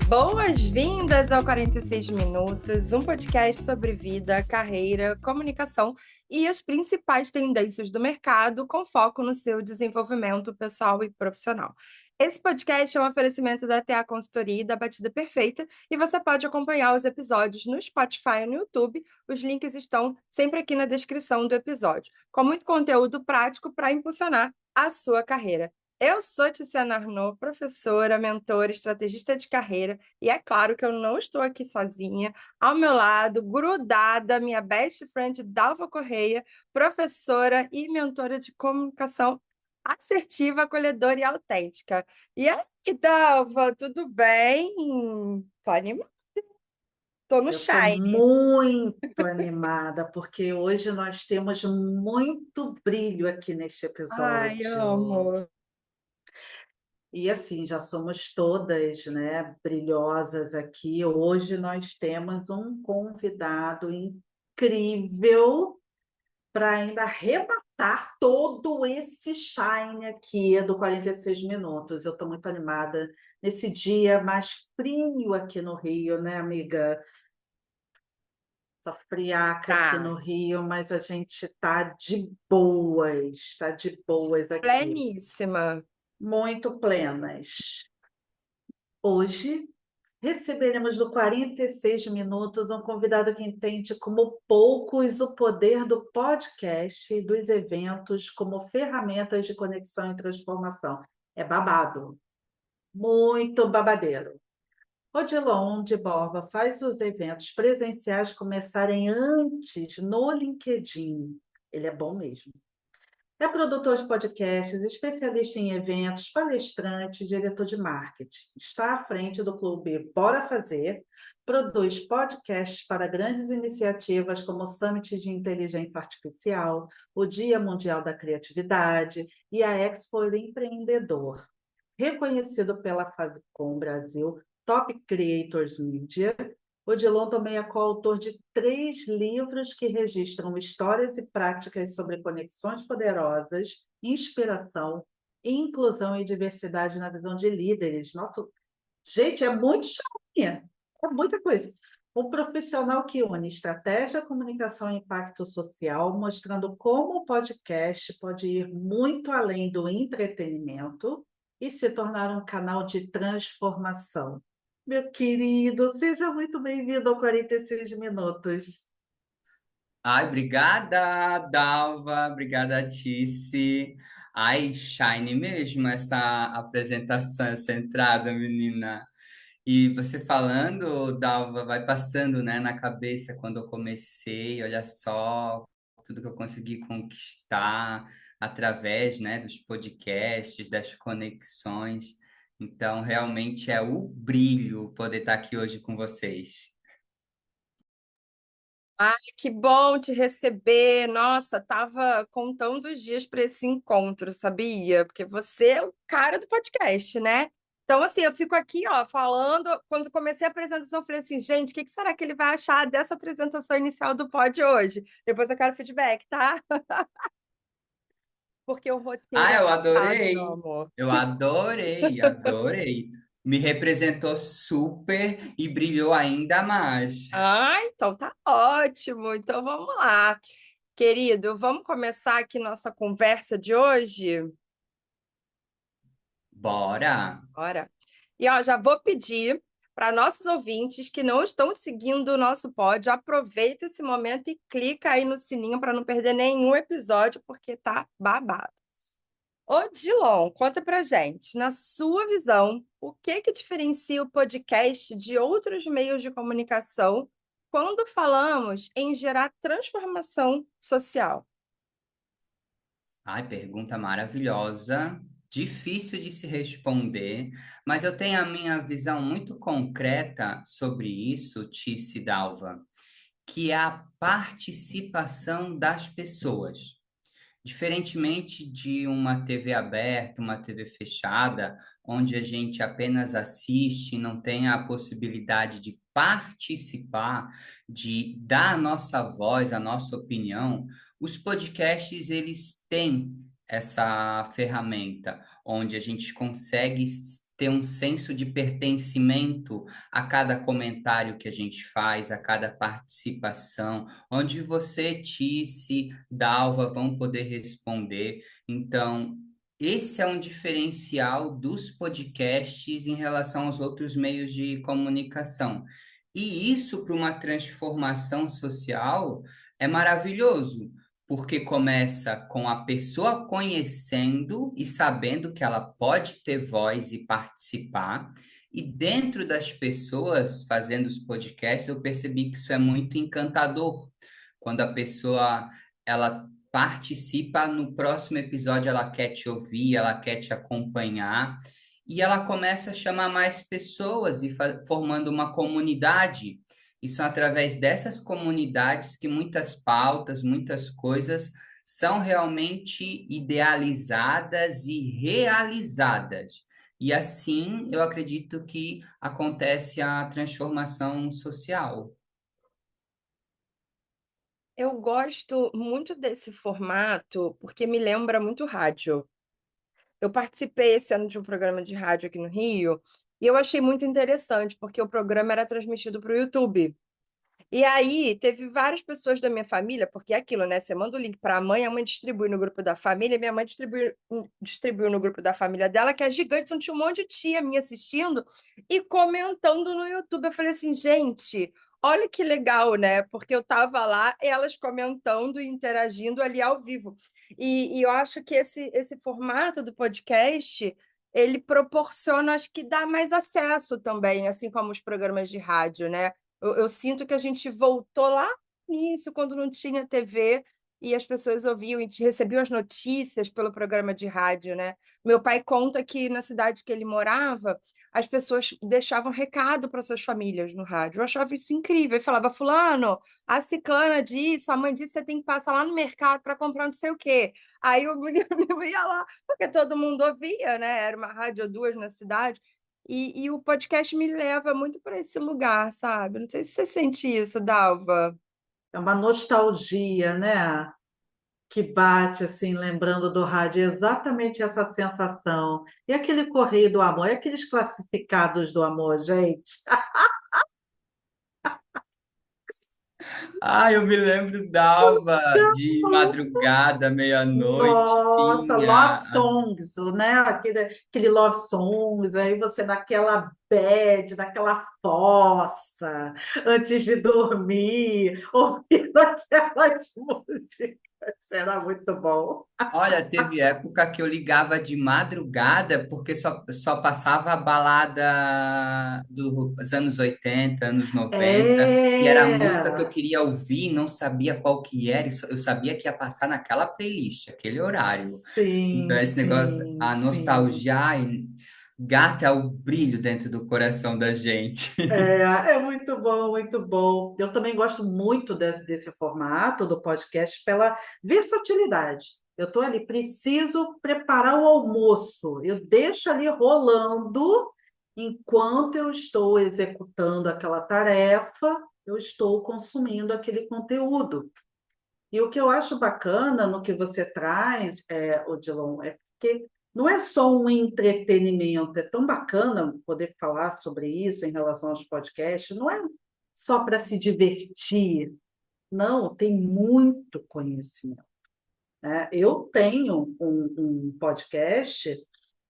Boas-vindas ao 46 Minutos, um podcast sobre vida, carreira, comunicação e as principais tendências do mercado, com foco no seu desenvolvimento pessoal e profissional. Esse podcast é um oferecimento da TA Consultoria e da Batida Perfeita, e você pode acompanhar os episódios no Spotify e no YouTube. Os links estão sempre aqui na descrição do episódio, com muito conteúdo prático para impulsionar a sua carreira. Eu sou Tiziana Arnaud, professora, mentora, estrategista de carreira, e é claro que eu não estou aqui sozinha. Ao meu lado, grudada, minha best friend Dalva Correia, professora e mentora de comunicação assertiva, acolhedora e autêntica. E aí, Dalva, tudo bem? Tô animada, tô no Eu estou Shine. muito animada, porque hoje nós temos muito brilho aqui neste Ai, episódio. amo. E assim, já somos todas, né, brilhosas aqui. Hoje nós temos um convidado incrível para ainda arrebatar todo esse shine aqui do 46 minutos. Eu estou muito animada nesse dia mais frio aqui no Rio, né, amiga? Essa friaca aqui Tá, no Rio, mas a gente tá de boas aqui, pleníssima. muito plenas. Hoje receberemos no 46 minutos um convidado que entende como poucos o poder do podcast e dos eventos como ferramentas de conexão e transformação. É babado, muito babadeiro. Odilon de Borba faz os eventos presenciais começarem antes no LinkedIn. Ele é bom mesmo. É produtor de podcasts, especialista em eventos, palestrante, diretor de marketing. Está à frente do clube Bora Fazer, produz podcasts para grandes iniciativas como o Summit de Inteligência Artificial, o Dia Mundial da Criatividade e a Expo Empreendedor. Reconhecido pela Fabcom Brasil, Top Creators Media, Odilon também é coautor de 3 livros que registram histórias e práticas sobre conexões poderosas, inspiração, inclusão e diversidade na visão de líderes. Nossa, gente, é muito chaminha, é muita coisa. Um profissional que une estratégia, comunicação e impacto social, mostrando como o podcast pode ir muito além do entretenimento e se tornar um canal de transformação. Meu querido, seja muito bem-vindo ao 46 Minutos. Ai, obrigada, Dalva, obrigada, Tice. Ai, shine mesmo essa apresentação, essa entrada, menina. E você falando, Dalva, vai passando, né, na cabeça quando eu comecei, olha só, tudo que eu consegui conquistar através, né, dos podcasts, das conexões. Então, realmente é o brilho poder estar aqui hoje com vocês. Ai, que bom te receber. Nossa, tava contando os dias para esse encontro, sabia? Porque você é o cara do podcast, né? Então, assim, eu fico aqui, ó, falando. Quando comecei a apresentação, eu falei assim, gente, o que que será que ele vai achar dessa apresentação inicial do pod hoje? Depois eu quero feedback, tá? Porque o roteiro Ah, é eu babado, meu adorei. amor. Eu adorei, adorei. Me representou super e brilhou ainda mais. Ah, então tá ótimo. Então vamos lá. Querido, vamos começar aqui nossa conversa de hoje? Bora. Bora. E ó, já vou pedir para nossos ouvintes que não estão seguindo o nosso pod, aproveita esse momento e clica aí no sininho para não perder nenhum episódio, porque tá babado. Ô, Dilon, conta pra gente, na sua visão, o que que diferencia o podcast de outros meios de comunicação quando falamos em gerar transformação social? Ai, pergunta maravilhosa. Difícil de se responder, mas eu tenho a minha visão muito concreta sobre isso, Tice Dalva, que é a participação das pessoas. Diferentemente de uma TV aberta, uma TV fechada, onde a gente apenas assiste, e não tem a possibilidade de participar, de dar a nossa voz, a nossa opinião, os podcasts eles têm essa ferramenta, onde a gente consegue ter um senso de pertencimento a cada comentário que a gente faz, a cada participação, onde você, Tice, Dalva vão poder responder. Então, esse é um diferencial dos podcasts em relação aos outros meios de comunicação. E isso, para uma transformação social, é maravilhoso, porque começa com a pessoa conhecendo e sabendo que ela pode ter voz e participar. E dentro das pessoas fazendo os podcasts, eu percebi que isso é muito encantador. Quando a pessoa ela participa, no próximo episódio ela quer te ouvir, ela quer te acompanhar, e ela começa a chamar mais pessoas e formando uma comunidade. E são através dessas comunidades que muitas pautas, muitas coisas são realmente idealizadas e realizadas. E assim eu acredito que acontece a transformação social. Eu gosto muito desse formato porque me lembra muito rádio. Eu participei esse ano de um programa de rádio aqui no Rio e eu achei muito interessante, porque o programa era transmitido para o YouTube. E aí, teve várias pessoas da minha família, porque é aquilo, né? Você manda o link para a mãe distribui no grupo da família, e minha mãe distribuiu no grupo da família dela, que é gigante, então tinha um monte de tia minha assistindo e comentando no YouTube. Eu falei assim, gente, olha que legal, né? Porque eu tava lá, elas comentando e interagindo ali ao vivo. E eu acho que esse formato do podcast, ele proporciona, acho que dá mais acesso também, assim como os programas de rádio, né? Eu sinto que a gente voltou lá no início, quando não tinha TV, e as pessoas ouviam e recebiam as notícias pelo programa de rádio, né? Meu pai conta que na cidade que ele morava, as pessoas deixavam recado para suas famílias no rádio. Eu achava isso incrível. Ele falava, fulano, a ciclana disse, a mãe disse, você tem que passar lá no mercado para comprar não sei o quê. Aí o menino ia lá, porque todo mundo ouvia, né? Era uma rádio ou duas na cidade. E o podcast me leva muito para esse lugar, sabe? Não sei se você sente isso, Dalva. É uma nostalgia, né? Que bate assim, lembrando do rádio, é exatamente essa sensação. E aquele correio do amor, e aqueles classificados do amor, gente. Ah, eu me lembro da Alva de madrugada, meia-noite, Nossa, love tinha songs, né? Aquele love songs, aí você naquela bed, naquela fossa, antes de dormir, ouvindo aquelas músicas. Era muito bom. Olha, teve época que eu ligava de madrugada porque só passava a balada dos anos 80, anos 90, e era a música que eu É, queria ouvir, não sabia qual que era, eu sabia que ia passar naquela playlist, aquele horário. Então, sim, esse negócio, sim, a sim. nostalgia, ai, gata o brilho dentro do coração da gente. É muito bom, muito bom. Eu também gosto muito desse formato do podcast pela versatilidade. Eu estou ali, preciso preparar o almoço. Eu deixo ali rolando enquanto eu estou executando aquela tarefa, eu estou consumindo aquele conteúdo. E o que eu acho bacana no que você traz, Odilon, é que não é só um entretenimento, é tão bacana poder falar sobre isso em relação aos podcasts, não é só para se divertir, não, tem muito conhecimento, né? Eu tenho um podcast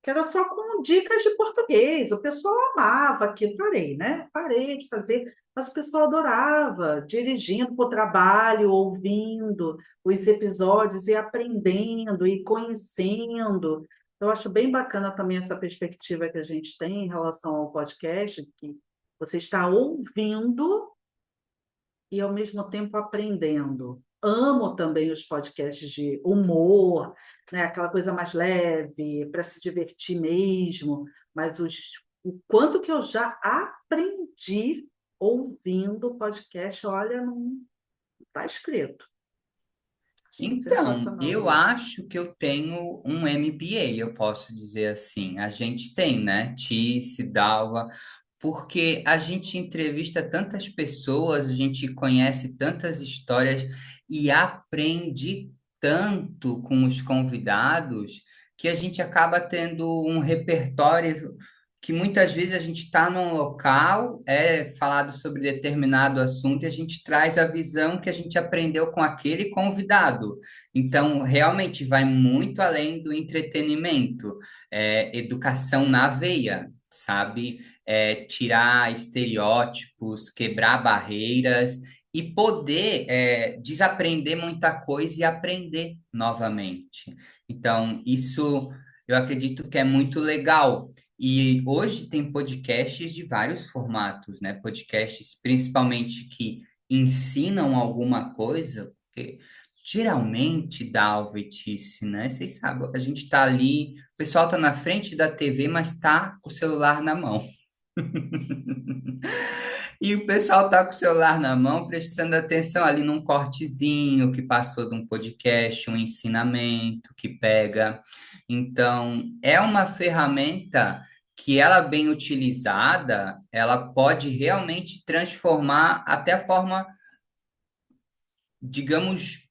que era só com dicas de português. O pessoal amava aquilo. Parei, né? Parei de fazer, mas o pessoal adorava, dirigindo para o trabalho, ouvindo os episódios e aprendendo e conhecendo. Eu acho bem bacana também essa perspectiva que a gente tem em relação ao podcast, que você está ouvindo e ao mesmo tempo aprendendo. Amo também os podcasts de humor, né? Aquela coisa mais leve, para se divertir mesmo, mas o quanto que eu já aprendi ouvindo podcast, olha, não está escrito. Achei Então, sensacional eu isso. acho que eu tenho um MBA, eu posso dizer assim. A gente tem, né? Tice, Dalva, porque a gente entrevista tantas pessoas, a gente conhece tantas histórias e aprende tanto com os convidados que a gente acaba tendo um repertório que muitas vezes a gente está num local, é falado sobre determinado assunto e a gente traz a visão que a gente aprendeu com aquele convidado. Então, realmente vai muito além do entretenimento, educação na veia, sabe? Tirar estereótipos, quebrar barreiras e poder desaprender muita coisa e aprender novamente. Então, isso eu acredito que é muito legal. E hoje tem podcasts de vários formatos, né? Podcasts principalmente que ensinam alguma coisa, porque geralmente, Dalva e Tice, né? Vocês sabem, a gente está ali, o pessoal está na frente da TV, mas está com o celular na mão. E o pessoal tá com o celular na mão, prestando atenção ali num cortezinho que passou de um podcast, um ensinamento que pega. Então, é uma ferramenta que ela bem utilizada, ela pode realmente transformar até a forma, digamos,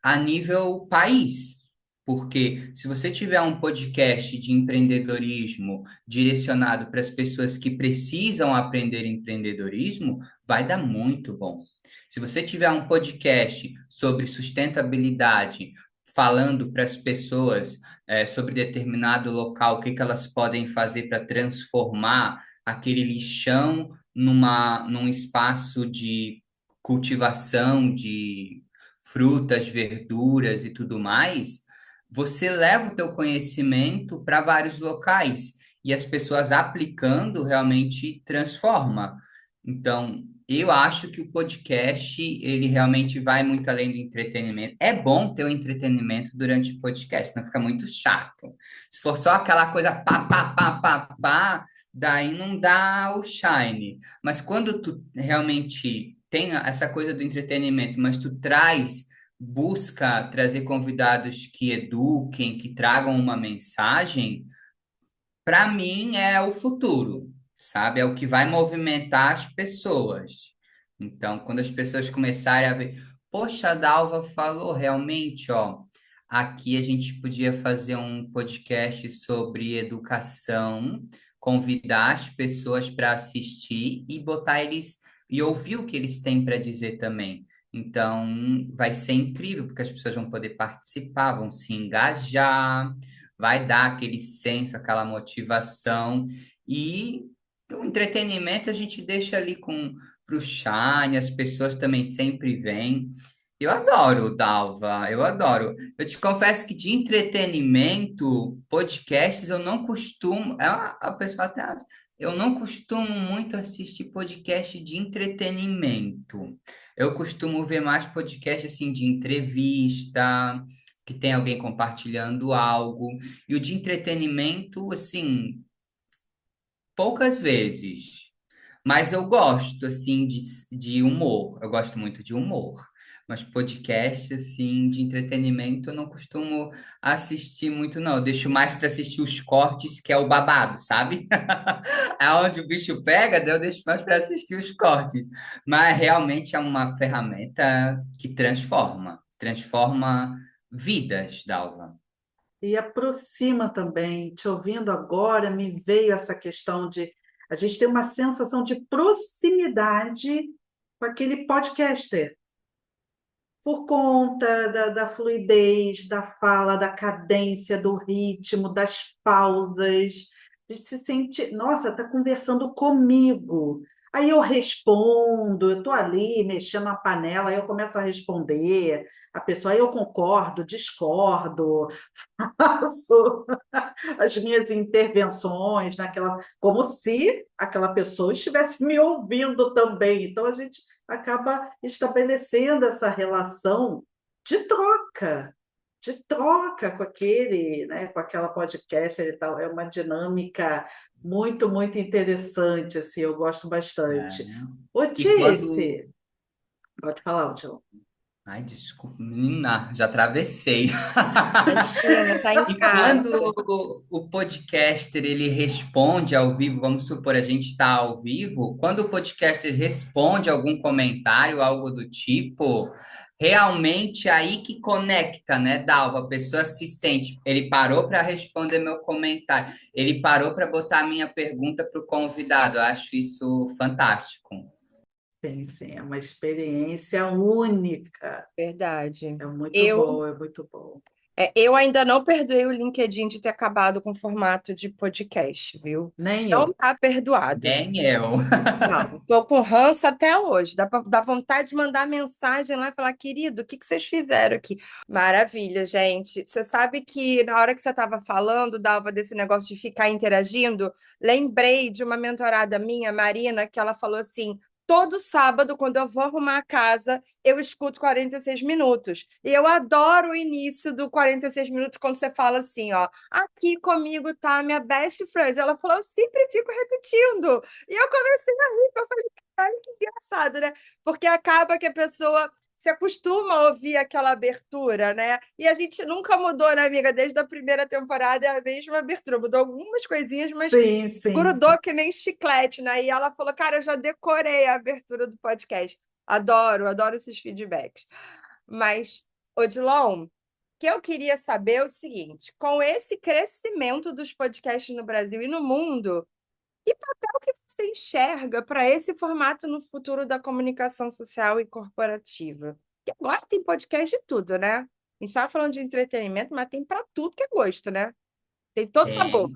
a nível país. Porque se você tiver um podcast de empreendedorismo direcionado para as pessoas que precisam aprender empreendedorismo, vai dar muito bom. Se você tiver um podcast sobre sustentabilidade, falando para as pessoas sobre determinado local, o que que elas podem fazer para transformar aquele lixão num espaço de cultivação de frutas, verduras e tudo mais, você leva o teu conhecimento para vários locais e as pessoas aplicando realmente transforma. Então, eu acho que o podcast, ele realmente vai muito além do entretenimento. É bom ter o entretenimento durante o podcast, não fica muito chato. Se for só aquela coisa pá, pá, pá, pá, pá, daí não dá o shine. Mas quando tu realmente tem essa coisa do entretenimento, mas tu busca trazer convidados que eduquem, que tragam uma mensagem, para mim é o futuro, sabe? É o que vai movimentar as pessoas. Então, quando as pessoas começarem a ver, poxa, a Dalva falou realmente, ó, aqui a gente podia fazer um podcast sobre educação, convidar as pessoas para assistir e botar eles e ouvir o que eles têm para dizer também. Então, vai ser incrível, porque as pessoas vão poder participar, vão se engajar, vai dar aquele senso, aquela motivação e o entretenimento a gente deixa ali com pro Shine, as pessoas também sempre vêm. Eu adoro, Dalva, eu adoro. Eu te confesso que de entretenimento, podcasts, eu não costumo. A pessoa até acha, eu não costumo muito assistir podcast de entretenimento. Eu costumo ver mais podcast assim de entrevista, que tem alguém compartilhando algo. E o de entretenimento, assim, poucas vezes. Mas eu gosto, assim, de humor. Eu gosto muito de humor. Mas podcast, assim, de entretenimento, eu não costumo assistir muito, não. Eu deixo mais para assistir os cortes, que é o babado, sabe? É onde o bicho pega, daí eu deixo mais para assistir os cortes. Mas realmente é uma ferramenta que transforma vidas, Dalva. E aproxima também. Te ouvindo agora, me veio essa questão de a gente ter uma sensação de proximidade com aquele podcaster, por conta da fluidez, da fala, da cadência, do ritmo, das pausas, de se sentir, nossa, está conversando comigo. Aí eu respondo, eu estou ali mexendo na panela, aí eu começo a responder, a pessoa, aí eu concordo, discordo, faço as minhas intervenções naquela, como se aquela pessoa estivesse me ouvindo também. Então a gente acaba estabelecendo essa relação de troca com aquele, né, com aquela podcaster e tal. É uma dinâmica muito, muito interessante, assim, eu gosto É. bastante. Ô, E quando Tice, pode falar, Odilon. Ai, desculpa, menina, já atravessei. Imagina, tá em E quando casa. o podcaster ele responde ao vivo, vamos supor a gente está ao vivo, quando o podcaster responde algum comentário, algo do tipo, realmente aí que conecta, né, Dalva? A pessoa se sente. Ele parou para responder meu comentário, ele parou para botar a minha pergunta para o convidado. Eu acho isso fantástico. Sim, sim, é uma experiência única. Verdade. É muito Eu, bom, é muito bom. eu ainda não perdoei o LinkedIn de ter acabado com o formato de podcast, viu? Nem Não eu. tá perdoado. Nem eu. Não, tô com ranço até hoje. Dá vontade de mandar mensagem lá e falar, querido, o que que vocês fizeram aqui? Maravilha, gente. Você sabe que na hora que você estava falando, Dalva, desse negócio de ficar interagindo, lembrei de uma mentorada minha, Marina, que ela falou assim: todo sábado, quando eu vou arrumar a casa, eu escuto 46 minutos. E eu adoro o início do 46 minutos, quando você fala assim, ó, aqui comigo tá a minha best friend. Ela falou, eu sempre fico repetindo. E eu comecei a rir, eu falei, caralho, que engraçado, né? Porque acaba que a pessoa se acostuma a ouvir aquela abertura, né? E a gente nunca mudou, né, amiga? Desde a primeira temporada é a mesma abertura. Mudou algumas coisinhas, mas Sim, sim. grudou que nem chiclete, né? E ela falou, cara, eu já decorei a abertura do podcast. Adoro, adoro esses feedbacks. Mas, Odilon, o que eu queria saber é o seguinte: com esse crescimento dos podcasts no Brasil e no mundo, que papel que você enxerga para esse formato no futuro da comunicação social e corporativa? E agora tem podcast de tudo, né? A gente estava falando de entretenimento, mas tem para tudo que é gosto, né? Tem todo sabor.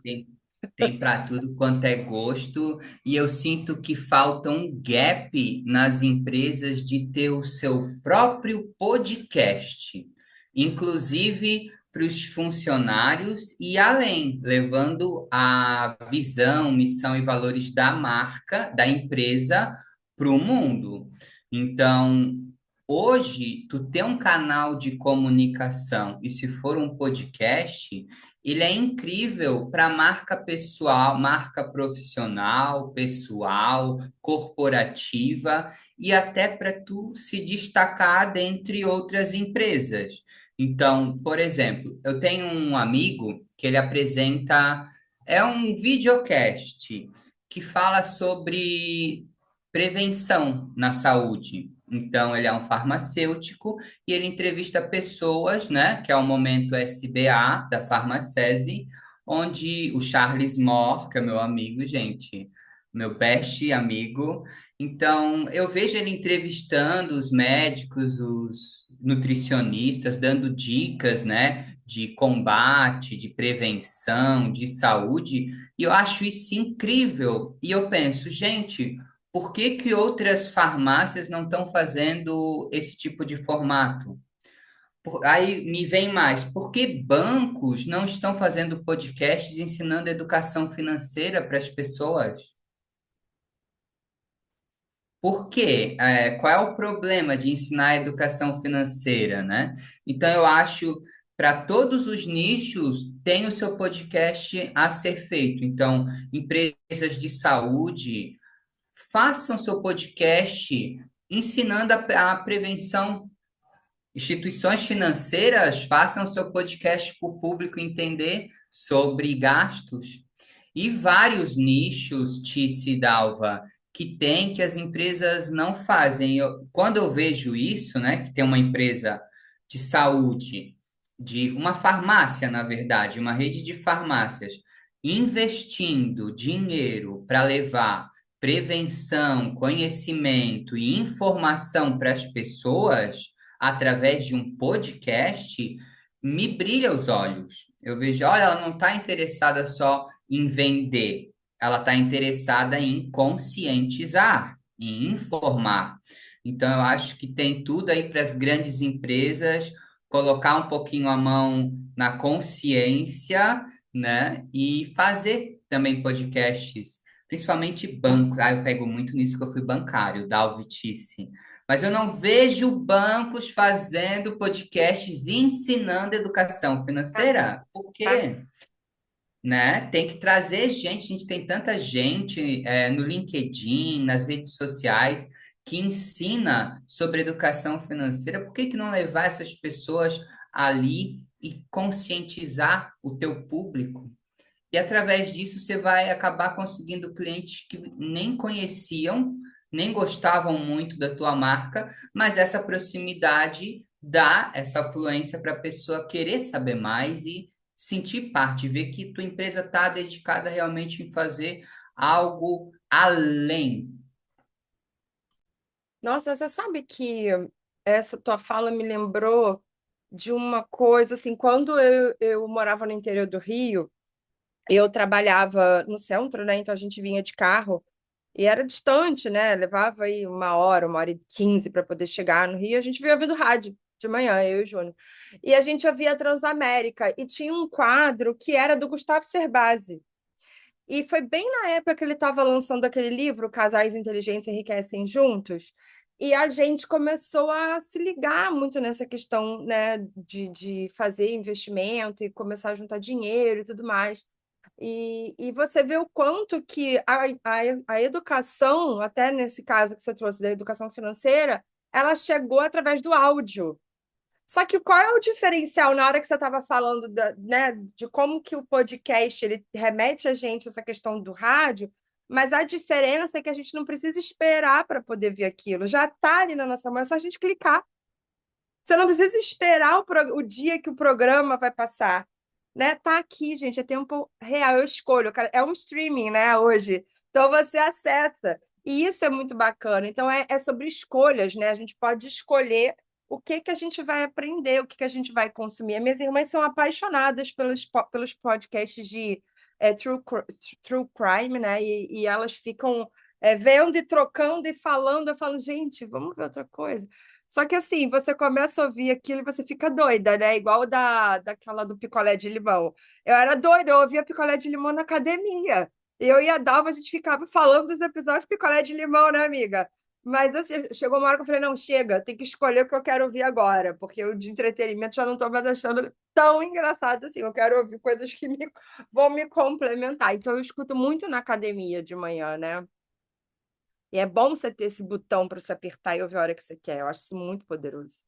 Tem para tudo quanto é gosto, e eu sinto que falta um gap nas empresas de ter o seu próprio podcast, inclusive para os funcionários e além, levando a visão, missão e valores da marca, da empresa para o mundo. Então, hoje, tu ter um canal de comunicação e se for um podcast, ele é incrível para marca pessoal, marca profissional, pessoal, corporativa e até para tu se destacar dentre outras empresas. Então, por exemplo, eu tenho um amigo que ele apresenta, é um videocast que fala sobre prevenção na saúde. Então, ele é um farmacêutico e ele entrevista pessoas, né, que é o momento SBA da Farmacese, onde o Charles Moore, que é meu amigo, gente, meu best amigo. Então, eu vejo ele entrevistando os médicos, os nutricionistas, dando dicas, né, de combate, de prevenção, de saúde, e eu acho isso incrível. E eu penso, gente, por que que outras farmácias não estão fazendo esse tipo de formato? Aí me vem mais, por que bancos não estão fazendo podcasts ensinando educação financeira para as pessoas? Por quê? Qual é o problema de ensinar educação financeira, né? Então, eu acho, para todos os nichos, tem o seu podcast a ser feito. Então, empresas de saúde, façam seu podcast ensinando a prevenção. Instituições financeiras, façam seu podcast para o público entender sobre gastos. E vários nichos, Tice Dalva, que tem que as empresas não fazem. Quando eu vejo isso, né, que tem uma empresa de saúde, de uma farmácia, na verdade, uma rede de farmácias, investindo dinheiro para levar prevenção, conhecimento e informação para as pessoas através de um podcast, me brilha os olhos. Eu vejo, olha, ela não está interessada só em vender, ela está interessada em conscientizar, em informar. Então, eu acho que tem tudo aí para as grandes empresas colocar um pouquinho a mão na consciência, né? E fazer também podcasts, principalmente bancos. Ah, eu pego muito nisso que eu fui bancário, da Alvitice. Mas eu não vejo bancos fazendo podcasts ensinando educação financeira. Por quê? Né? Tem que trazer gente. A gente tem tanta gente no LinkedIn, nas redes sociais, que ensina sobre educação financeira. Por que que não levar essas pessoas ali e conscientizar o teu público? E através disso você vai acabar conseguindo clientes que nem conheciam, nem gostavam muito da tua marca, mas essa proximidade dá essa fluência para a pessoa querer saber mais e sentir parte, ver que tua empresa está dedicada realmente em fazer algo além. Nossa, você sabe que essa tua fala me lembrou de uma coisa, assim, quando eu morava no interior do Rio, eu trabalhava no centro, né? Então a gente vinha de carro e era distante, né? Levava aí 1 hora e 15 para poder chegar no Rio. A gente via ouvindo rádio de manhã, eu e o Júnior. E a gente ouvia a Transamérica e tinha um quadro que era do Gustavo Cerbasi. E foi bem na época que ele estava lançando aquele livro, Casais Inteligentes Enriquecem Juntos, e a gente começou a se ligar muito nessa questão, né, de fazer investimento e começar a juntar dinheiro e tudo mais. E você vê o quanto que a educação, até nesse caso que você trouxe da educação financeira, ela chegou através do áudio. Só que qual é o diferencial na hora que você estava falando né, de como que o podcast ele remete a gente a essa questão do rádio, mas a diferença é que a gente não precisa esperar para poder ver aquilo. Já está ali na nossa mão, é só a gente clicar. Você não precisa esperar o dia que o programa vai passar, né? Tá aqui, gente, é tempo real, eu escolho, cara. É um streaming, né, hoje. Então você acessa. E isso é muito bacana. Então é sobre escolhas, né? A gente pode escolher o que que a gente vai aprender, o que que a gente vai consumir. As minhas irmãs são apaixonadas pelos podcasts de true crime, né? E elas ficam vendo e trocando e falando. Eu falo, gente, vamos ver outra coisa. Só que assim, você começa a ouvir aquilo e você fica doida, né? Igual daquela do picolé de limão. Eu era doida, eu ouvia picolé de limão na academia. Eu e a Dalva, a gente ficava falando dos episódios de picolé de limão, né, amiga? Mas assim, chegou uma hora que eu falei, não, chega, tem que escolher o que eu quero ouvir agora, porque o de entretenimento já não estou mais achando tão engraçado assim. Eu quero ouvir coisas que vão me complementar. Então eu escuto muito na academia de manhã, né? E é bom você ter esse botão para você apertar e ouvir a hora que você quer. Eu acho isso muito poderoso.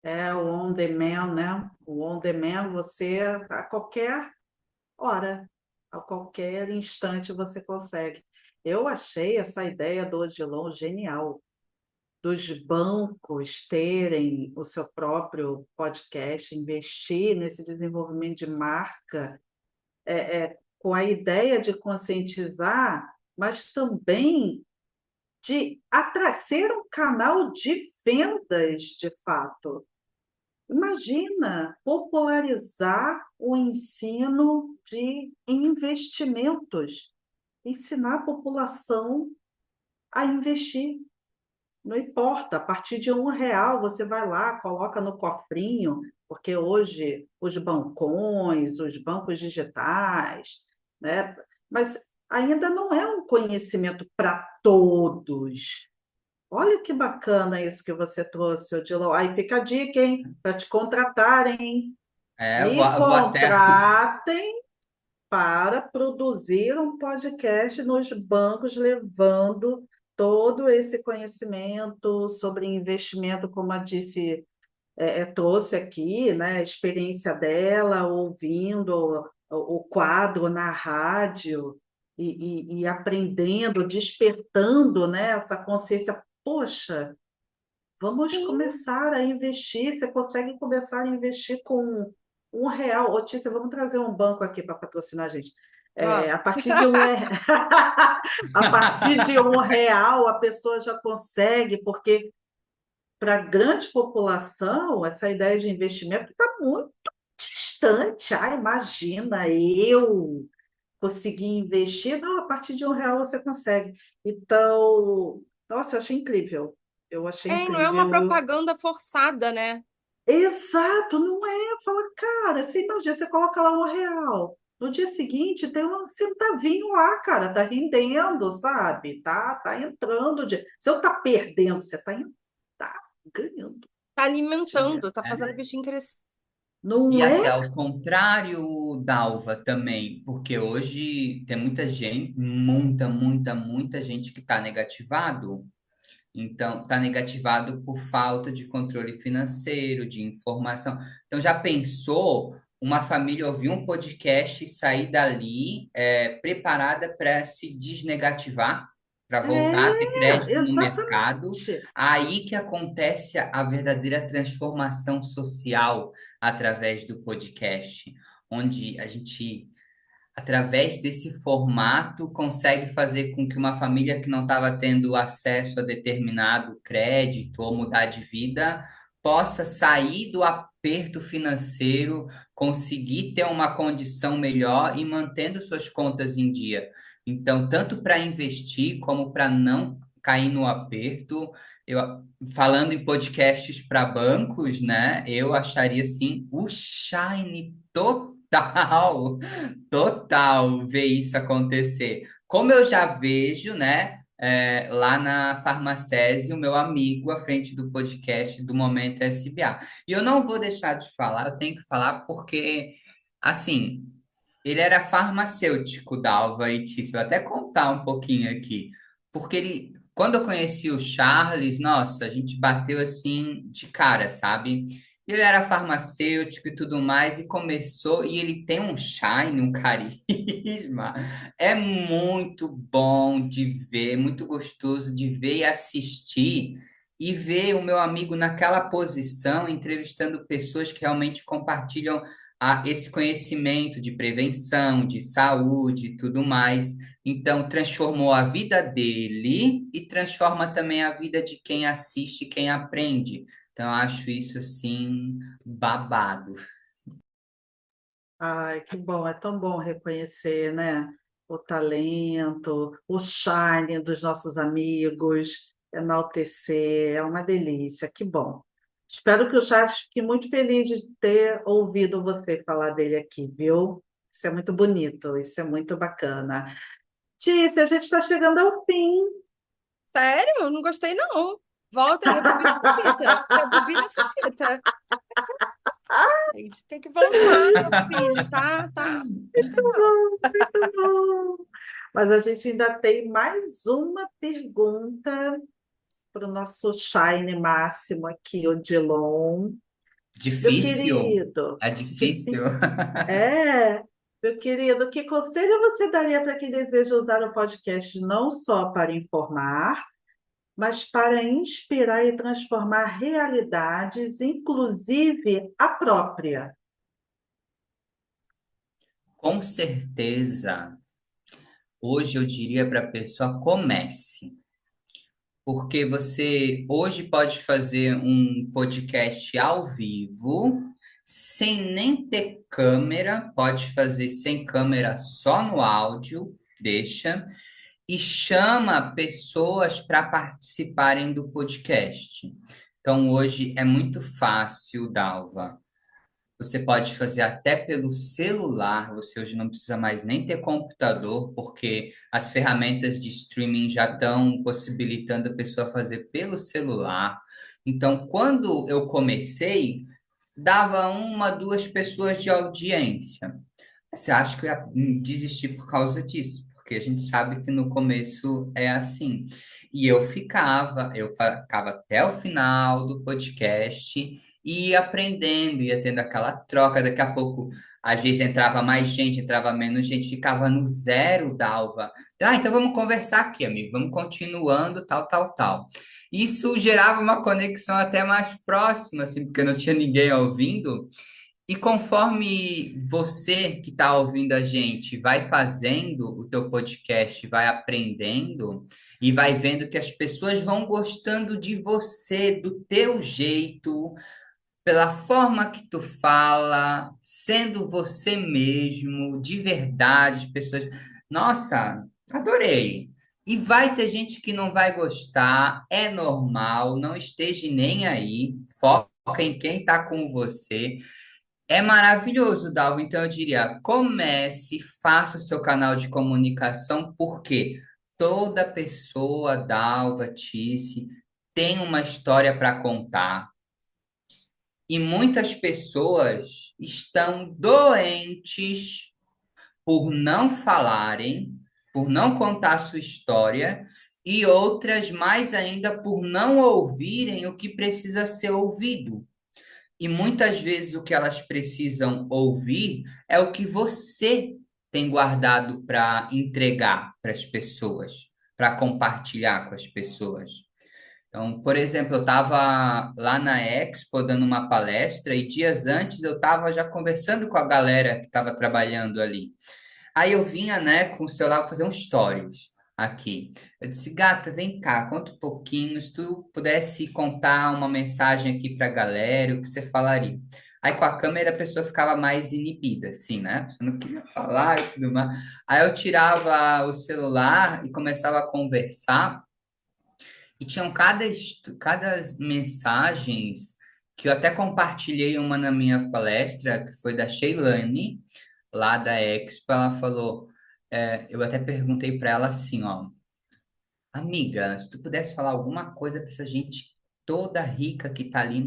É o on demand, né? O on demand, você a qualquer hora, a qualquer instante você consegue. Eu achei essa ideia do Odilon genial, dos bancos terem o seu próprio podcast, investir nesse desenvolvimento de marca, com a ideia de conscientizar, mas também de ser um canal de vendas, de fato. Imagina popularizar o ensino de investimentos, ensinar a população a investir. Não importa, a partir de R$ 1 você vai lá, coloca no cofrinho, porque hoje os bancões, os bancos digitais, né? Mas ainda não é um conhecimento para todos. Olha que bacana isso que você trouxe, Odilon. Aí fica a dica, hein? Para te contratarem. Me Eu vou até. contratem para produzir um podcast nos bancos, levando todo esse conhecimento sobre investimento, como a disse, trouxe aqui, né, a experiência dela, ouvindo o quadro na rádio e aprendendo, despertando, né, essa consciência. Poxa, vamos Sim. começar a investir. Você consegue começar a investir com R$ 1. Ô, Tícia, vamos trazer um banco aqui para patrocinar a gente. Vamos. A partir de a partir de R$ 1, a pessoa já consegue, porque para a grande população, essa ideia de investimento está muito distante. Ah, imagina eu conseguir investir. Não, a partir de R$ 1 você consegue. Então, nossa, eu achei incrível. Eu achei Não é uma incrível. propaganda forçada, né? Exato, não é? Fala, cara, você imagina, você coloca lá R$ 1. No dia seguinte tem um centavinho lá, cara, tá rendendo, sabe? Tá entrando. Você não tá perdendo, você tá ganhando Tá dinheiro. alimentando, tá fazendo o bichinho crescer. E Não até é? ao contrário, Dalva, também, porque hoje tem muita gente, muita gente que está negativado. Então, está negativado por falta de controle financeiro, de informação. Então, já pensou uma família ouvir um podcast e sair dali preparada para se desnegativar, para voltar a ter É, crédito no mercado. exatamente. Aí que acontece a verdadeira transformação social através do podcast, onde a gente, através desse formato, consegue fazer com que uma família que não estava tendo acesso a determinado crédito ou mudar de vida possa sair do aperto financeiro, conseguir ter uma condição melhor e mantendo suas contas em dia. Então, tanto para investir como para não cair no aperto, eu, falando em podcasts para bancos, né? Eu acharia assim o Shine total. Total, ver isso acontecer. Como eu já vejo, né, lá na Farmacese, o meu amigo à frente do podcast do Momento SBA. E eu não vou deixar de falar, eu tenho que falar porque, assim, ele era farmacêutico, Dalva e Tício. Vou até contar um pouquinho aqui. Porque ele, quando eu conheci o Charles, nossa, a gente bateu assim de cara, sabe? Ele era farmacêutico e tudo mais, e começou, e ele tem um shine, um carisma. É muito bom de ver, muito gostoso de ver e assistir, e ver o meu amigo naquela posição, entrevistando pessoas que realmente compartilham esse conhecimento de prevenção, de saúde e tudo mais. Então, transformou a vida dele e transforma também a vida de quem assiste, quem aprende. Então, eu acho isso assim, babado. Ai, que bom, é tão bom reconhecer, né, o talento, o charme dos nossos amigos, enaltecer, é uma delícia, que bom. Espero que o Charles fique muito feliz de ter ouvido você falar dele aqui, viu? Isso é muito bonito, isso é muito bacana. Tícia, a gente está chegando ao fim. Sério? Eu não gostei, não. Volta, rebobina essa fita. Rebobina essa fita. A gente tem que voltar, meu filho, tá? Tá. Gostei, não. Muito bom. Mas a gente ainda tem mais uma pergunta para o nosso Shine máximo aqui, o Dilon. Meu Difícil? querido, É difícil? difícil. É, meu querido, que conselho você daria para quem deseja usar o podcast não só para informar, mas para inspirar e transformar realidades, inclusive a própria? Com certeza, hoje eu diria para a pessoa: comece. Porque você hoje pode fazer um podcast ao vivo, sem nem ter câmera, pode fazer sem câmera, só no áudio, deixa, e chama pessoas para participarem do podcast. Então, hoje é muito fácil, Dalva. Você pode fazer até pelo celular, você hoje não precisa mais nem ter computador, porque as ferramentas de streaming já estão possibilitando a pessoa fazer pelo celular. Então, quando eu comecei, dava uma, duas pessoas de audiência. Você acha que eu ia desistir por causa disso? Porque a gente sabe que no começo é assim. E eu ficava até o final do podcast e ia aprendendo, ia tendo aquela troca. Daqui a pouco, às vezes entrava mais gente, entrava menos gente, ficava no zero, Dalva. Ah, então vamos conversar aqui, amigo, vamos continuando, tal, tal, tal. Isso gerava uma conexão até mais próxima, assim, porque não tinha ninguém ouvindo. E conforme você que está ouvindo a gente vai fazendo o teu podcast, vai aprendendo e vai vendo que as pessoas vão gostando de você, do teu jeito, pela forma que tu fala, sendo você mesmo, de verdade, as pessoas, nossa, adorei. E vai ter gente que não vai gostar, é normal, não esteja nem aí, foca em quem está com você. É maravilhoso, Dalva. Então, eu diria, comece, faça o seu canal de comunicação, porque toda pessoa, Dalva, Tice, tem uma história para contar. E muitas pessoas estão doentes por não falarem, por não contar sua história, e outras mais ainda por não ouvirem o que precisa ser ouvido. E muitas vezes o que elas precisam ouvir é o que você tem guardado para entregar para as pessoas. para compartilhar com as pessoas. Então, por exemplo, eu estava lá na Expo dando uma palestra e dias antes eu estava já conversando com a galera que estava trabalhando ali. Aí eu vinha, né, com o celular fazer um stories aqui. Eu disse, gata, vem cá, conta um pouquinho, se tu pudesse contar uma mensagem aqui para a galera, o que você falaria? Aí com a câmera a pessoa ficava mais inibida, assim, né? Você não queria falar e tudo mais. Aí eu tirava o celular e começava a conversar. E tinham cada mensagens que eu até compartilhei uma na minha palestra, que foi da Sheilane, lá da Expo. Ela falou, eu até perguntei para ela assim, ó, amiga, se tu pudesse falar alguma coisa para essa gente toda rica que tá ali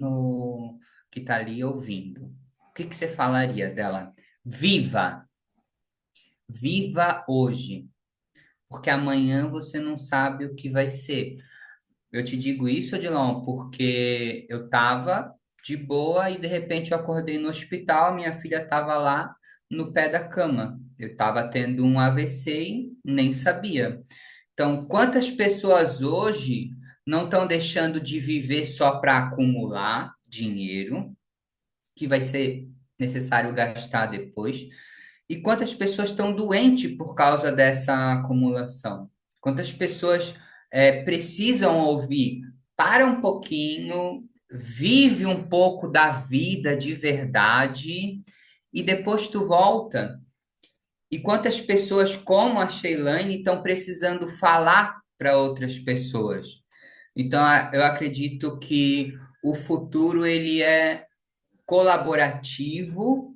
que tá ali ouvindo, o que que você falaria dela? Viva, viva hoje, porque amanhã você não sabe o que vai ser. Eu te digo isso, Odilon, porque eu tava de boa e de repente eu acordei no hospital, minha filha tava lá no pé da cama. Eu tava tendo um AVC e nem sabia. Então, quantas pessoas hoje não estão deixando de viver só para acumular dinheiro, que vai ser necessário gastar depois? E quantas pessoas estão doentes por causa dessa acumulação? Quantas pessoas precisam ouvir? Para um pouquinho, vive um pouco da vida de verdade e depois tu volta. E quantas pessoas como a Sheilane estão precisando falar para outras pessoas? Então, eu acredito que o futuro ele é colaborativo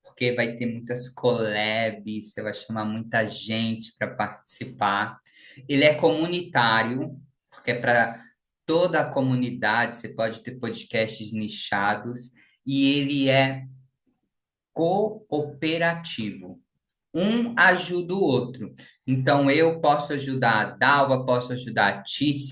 porque vai ter muitas collabs, você vai chamar muita gente para participar. Ele é comunitário, porque é para toda a comunidade, você pode ter podcasts nichados, e ele é cooperativo. Um ajuda o outro. Então, eu posso ajudar a Dalva, posso ajudar a Tice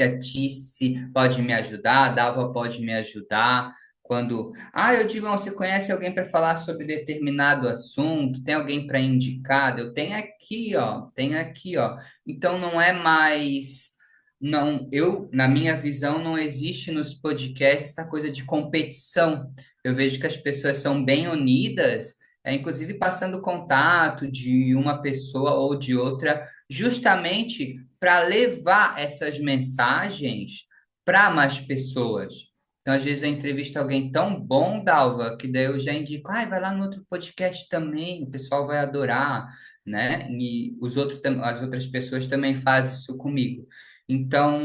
pode me ajudar, a Dalva pode me ajudar. Quando, eu digo, você conhece alguém para falar sobre determinado assunto? Tem alguém para indicar? Eu tenho aqui, ó, tenho aqui, ó. Então, não é mais, não, na minha visão, não existe nos podcasts essa coisa de competição. Eu vejo que as pessoas são bem unidas inclusive passando contato de uma pessoa ou de outra, justamente para levar essas mensagens para mais pessoas. Então, às vezes eu entrevisto alguém tão bom, Dalva, que daí eu já indico, vai lá no outro podcast também, o pessoal vai adorar, né? E as outras pessoas também fazem isso comigo. Então,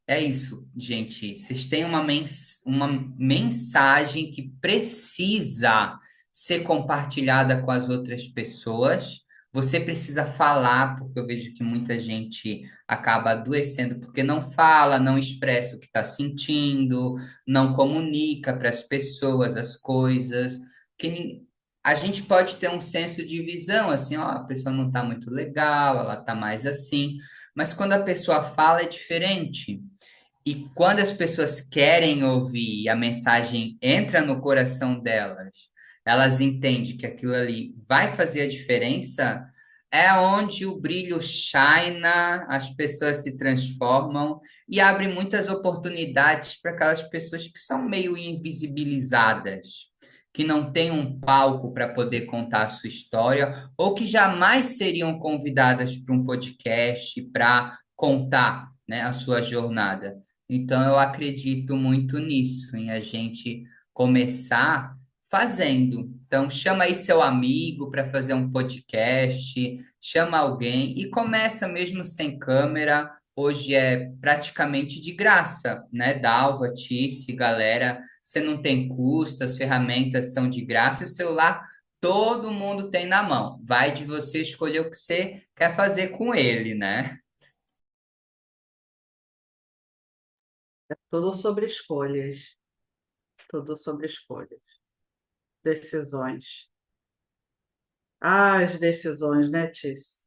é isso, gente. Vocês têm uma mensagem que precisa ser compartilhada com as outras pessoas. Você precisa falar, porque eu vejo que muita gente acaba adoecendo porque não fala, não expressa o que está sentindo, não comunica para as pessoas as coisas. A gente pode ter um senso de visão, assim, ó, a pessoa não está muito legal, ela está mais assim, mas quando a pessoa fala é diferente. E quando as pessoas querem ouvir e a mensagem entra no coração delas, elas entendem que aquilo ali vai fazer a diferença, é onde o brilho shina, as pessoas se transformam e abre muitas oportunidades para aquelas pessoas que são meio invisibilizadas, que não têm um palco para poder contar a sua história, ou que jamais seriam convidadas para um podcast para contar, né, a sua jornada. Então, eu acredito muito nisso, em a gente começar fazendo. Então, chama aí seu amigo para fazer um podcast, chama alguém e começa mesmo sem câmera. Hoje é praticamente de graça, né? Dalva, Tice, galera, você não tem custo, as ferramentas são de graça e o celular todo mundo tem na mão. Vai de você escolher o que você quer fazer com ele, né? É tudo sobre escolhas, tudo sobre escolhas, decisões. As decisões, né, Tice?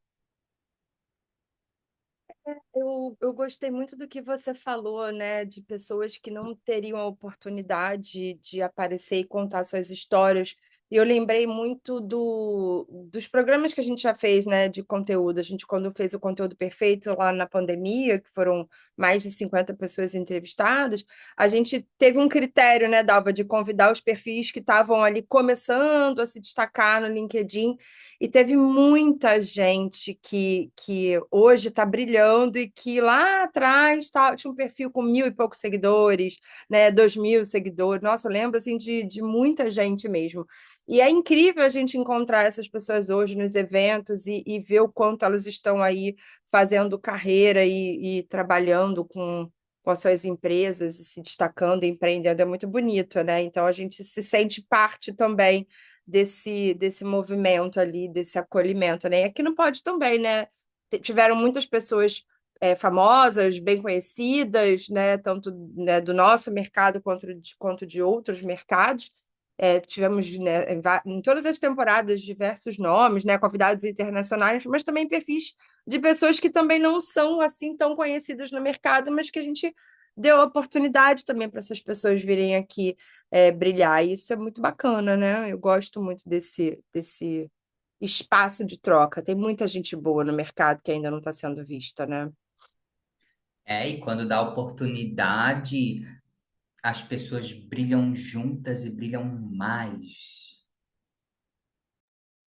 Eu gostei muito do que você falou, né, de pessoas que não teriam a oportunidade de aparecer e contar suas histórias E eu lembrei muito dos programas que a gente já fez, né, de conteúdo. A gente, quando fez o Conteúdo Perfeito lá na pandemia, que foram mais de 50 pessoas entrevistadas, a gente teve um critério, né, Dalva, de convidar os perfis que estavam ali começando a se destacar no LinkedIn. E teve muita gente que hoje está brilhando e que lá atrás tinha um perfil com 1.000 e poucos seguidores, né, 2.000 seguidores. Nossa, eu lembro assim, de muita gente mesmo. E é incrível a gente encontrar essas pessoas hoje nos eventos e ver o quanto elas estão aí fazendo carreira e trabalhando com as suas empresas e se destacando, empreendendo. É muito bonito, né? Então a gente se sente parte também desse movimento ali, desse acolhimento, né? E aqui no Pod também, né? Tiveram muitas pessoas famosas, bem conhecidas, né? Tanto, né, do nosso mercado quanto de outros mercados. Tivemos, né, em todas as temporadas diversos nomes, né, convidados internacionais, mas também perfis de pessoas que também não são assim tão conhecidas no mercado, mas que a gente deu oportunidade também para essas pessoas virem aqui brilhar. E isso é muito bacana, né? Eu gosto muito desse espaço de troca. Tem muita gente boa no mercado que ainda não está sendo vista, né? E quando dá oportunidade, as pessoas brilham juntas e brilham mais.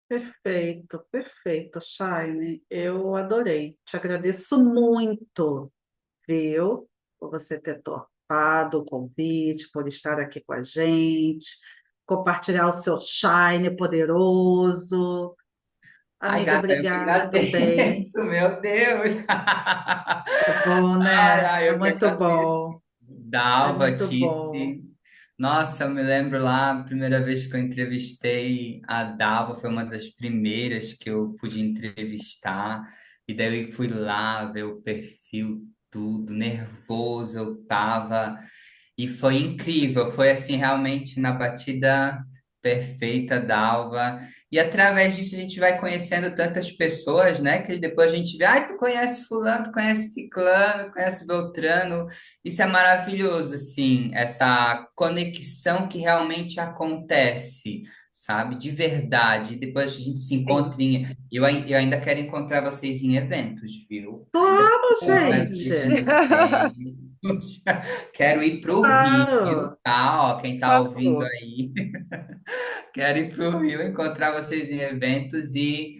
Perfeito, perfeito, Shaine. Eu adorei. Te agradeço muito, viu, por você ter topado o convite, por estar aqui com a gente, compartilhar o seu Shine poderoso. Ai, Amiga, gata, eu que obrigada também. agradeço, meu Deus. É bom, Ai, né? ai, É eu que muito agradeço. bom. É Dalva, muito bom. Tice. Nossa, eu me lembro lá, a primeira vez que eu entrevistei a Dalva, foi uma das primeiras que eu pude entrevistar. E daí eu fui lá ver o perfil, tudo, nervoso eu tava. E foi incrível, foi assim, realmente na batida perfeita da Alva. E através disso a gente vai conhecendo tantas pessoas, né? Que depois a gente vê, tu conhece fulano, tu conhece ciclano, tu conhece Beltrano. Isso é maravilhoso, assim, essa conexão que realmente acontece, sabe? De verdade. Depois a gente se Sim. encontra em... Eu ainda quero encontrar vocês em eventos, viu? Ainda Vamos, quero Vamos! fazer gente. eventos. Quero ir para o Rio, Claro. tá? Ó, quem Por tá ouvindo favor. aí, quero ir para o Rio, encontrar vocês em eventos e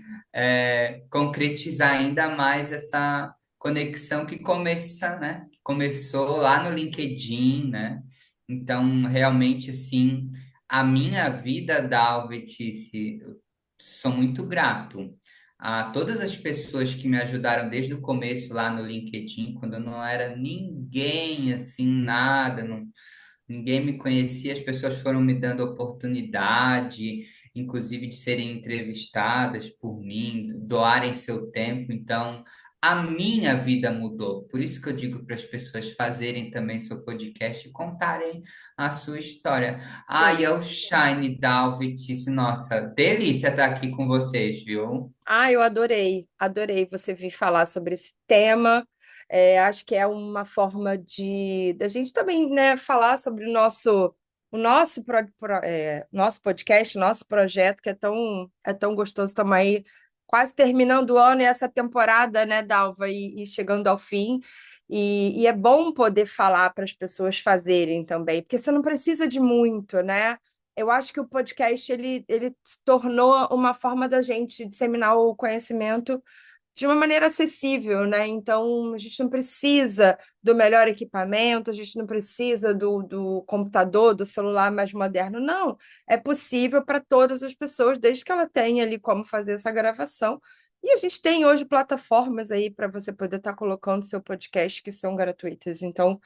concretizar ainda mais essa conexão que começa, né? Que começou lá no LinkedIn, né? Então, realmente, assim, a minha vida da Alvetice, eu sou muito grato a todas as pessoas que me ajudaram desde o começo lá no LinkedIn, quando eu não era ninguém, assim, nada, não, ninguém me conhecia, as pessoas foram me dando oportunidade, inclusive de serem entrevistadas por mim, doarem seu tempo. Então, a minha vida mudou. Por isso que eu digo para as pessoas fazerem também seu podcast e contarem a sua história. E é Sim. o Shine Dalvitice. Nossa, delícia estar aqui com vocês, viu? Eu adorei, adorei você vir falar sobre esse tema. Acho que é uma forma de da gente também, né, falar sobre nosso podcast, nosso projeto, que é tão gostoso. Estamos aí quase terminando o ano e essa temporada, né, Dalva, e chegando ao fim. E é bom poder falar para as pessoas fazerem também, porque você não precisa de muito, né? Eu acho que o podcast ele se tornou uma forma da gente disseminar o conhecimento de uma maneira acessível, né? Então, a gente não precisa do melhor equipamento, a gente não precisa do computador, do celular mais moderno, não. É possível para todas as pessoas, desde que ela tenha ali como fazer essa gravação. E a gente tem hoje plataformas aí para você poder estar colocando seu podcast que são gratuitas. Então,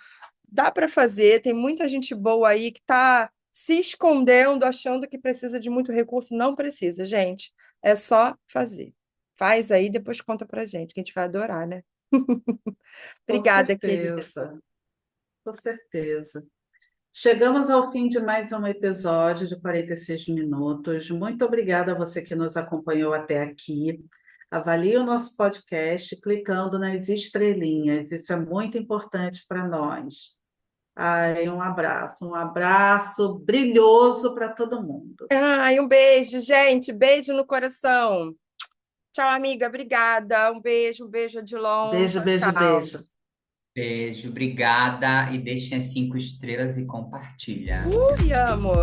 dá para fazer, tem muita gente boa aí que está se escondendo, achando que precisa de muito recurso. Não precisa, gente. É só fazer. Faz aí, depois conta pra gente, que a gente vai adorar, né? Com Obrigada, querida. certeza, com certeza. Chegamos ao fim de mais um episódio de 46 minutos. Muito obrigada a você que nos acompanhou até aqui. Avalie o nosso podcast clicando nas estrelinhas. Isso é muito importante para nós. Ai, um abraço brilhoso para todo mundo. Ai, um beijo, gente. Beijo no coração. Tchau, amiga. Obrigada. Um beijo, Odilon. Beijo, Tchau, beijo, tchau. beijo. Beijo, obrigada e deixem as 5 estrelas e compartilha. Amo.